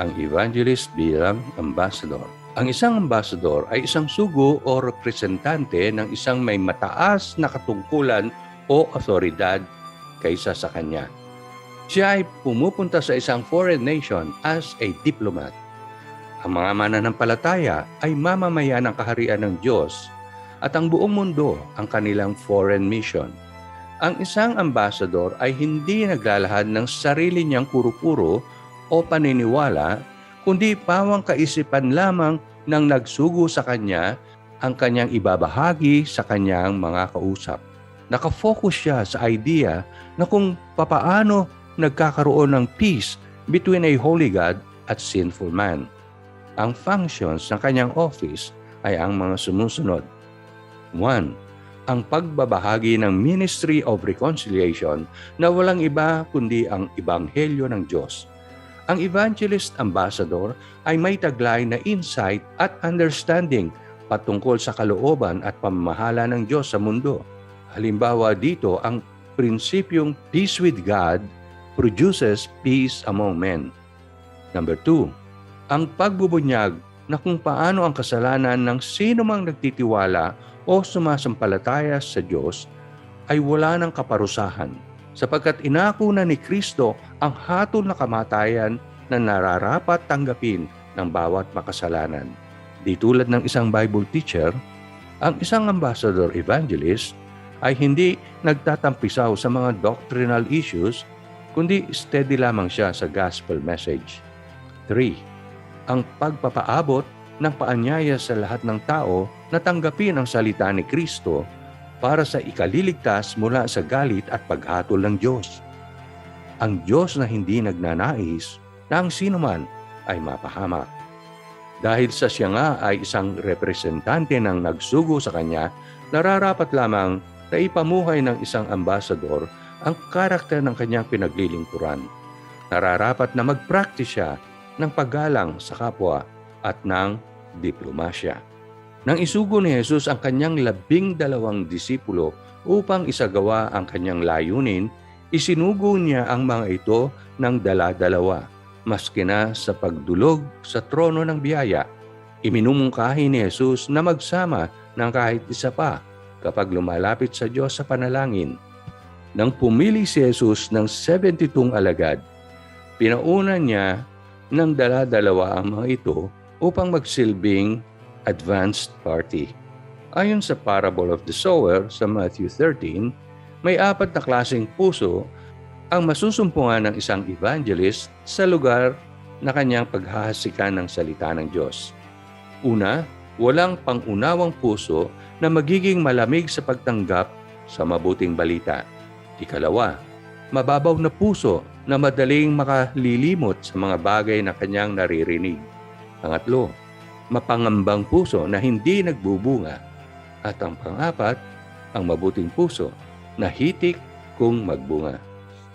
ang evangelist bilang ambassador. Ang isang ambassador ay isang sugo o representante ng isang may mataas na katungkulan o otoridad kaysa sa kanya. Siya ay pumupunta sa isang foreign nation as a diplomat. Ang mga mananampalataya ay mamamayan ng kaharian ng Diyos at ang buong mundo ang kanilang foreign mission. Ang isang ambassador ay hindi naglalahad ng sarili niyang puro-puro o paniniwala, kundi pawang kaisipan lamang ng nagsugo sa kanya ang kanyang ibabahagi sa kanyang mga kausap. Nakafocus siya sa idea na kung papaano nagkakaroon ng peace between a holy God at sinful man. Ang functions ng kanyang office ay ang mga sumusunod. 1. Ang pagbabahagi ng Ministry of Reconciliation na walang iba kundi ang Ebanghelyo ng Diyos. Ang Evangelist Ambassador ay may taglay na insight at understanding patungkol sa kalooban at pamamahala ng Diyos sa mundo. Halimbawa dito, ang prinsipyong peace with God produces peace among men. Number 2, ang pagbubunyag na kung paano ang kasalanan ng sino mang nagtitiwala o sumasampalataya sa Diyos ay wala ng kaparusahan, sapagkat inako na ni Kristo ang hatol na kamatayan na nararapat tanggapin ng bawat makasalanan. Di tulad ng isang Bible teacher, ang isang ambassador evangelist ay hindi nagtatampisaw sa mga doctrinal issues, kundi steady lamang siya sa gospel message. 3. Ang pagpapaabot ng paanyaya sa lahat ng tao na tanggapin ang salita ni Kristo para sa ikaliligtas mula sa galit at paghatol ng Diyos. Ang Diyos na hindi nagnanais na ang sinuman ay mapahamak. Dahil sa siya nga ay isang representante ng nagsugo sa kanya, nararapat lamang na ipamuhay ng isang ambasador ang karakter ng kanyang pinaglilingkuran. Nararapat na mag-practice siya ng paggalang sa kapwa at ng diplomasya. Nang isugo ni Jesus ang kanyang 12 disipulo upang isagawa ang kanyang layunin, isinugo niya ang mga ito ng dala-dalawa. Maski na sa pagdulog sa trono ng biyaya, iminumungkahi ni Jesus na magsama ng kahit isa pa kapag lumalapit sa Diyos sa panalangin. Nang pumili si Jesus ng 72 alagad, pinauna niya ng dala-dalawa ang mga ito upang magsilbing advanced party. Ayon sa parable of the sower sa Matthew 13, may 4 na klaseng puso ang masusumpungan ng isang evangelist sa lugar na kanyang paghahasikan ng salita ng Diyos. Una, walang pangunawang puso na magiging malamig sa pagtanggap sa mabuting balita. Ikalawa, mababaw na puso na madaling makalilimot sa mga bagay na kanyang naririnig. Pangatlo, mapangambang puso na hindi nagbubunga. At ang pang-apat, ang mabuting puso na hitik kung magbunga.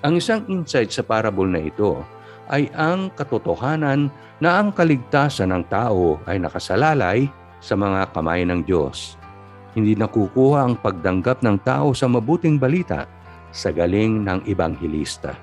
Ang isang insight sa parable na ito ay ang katotohanan na ang kaligtasan ng tao ay nakasalalay sa mga kamay ng Diyos. Hindi nakukuha ang pagdanggap ng tao sa mabuting balita sa galing ng ebanghelista.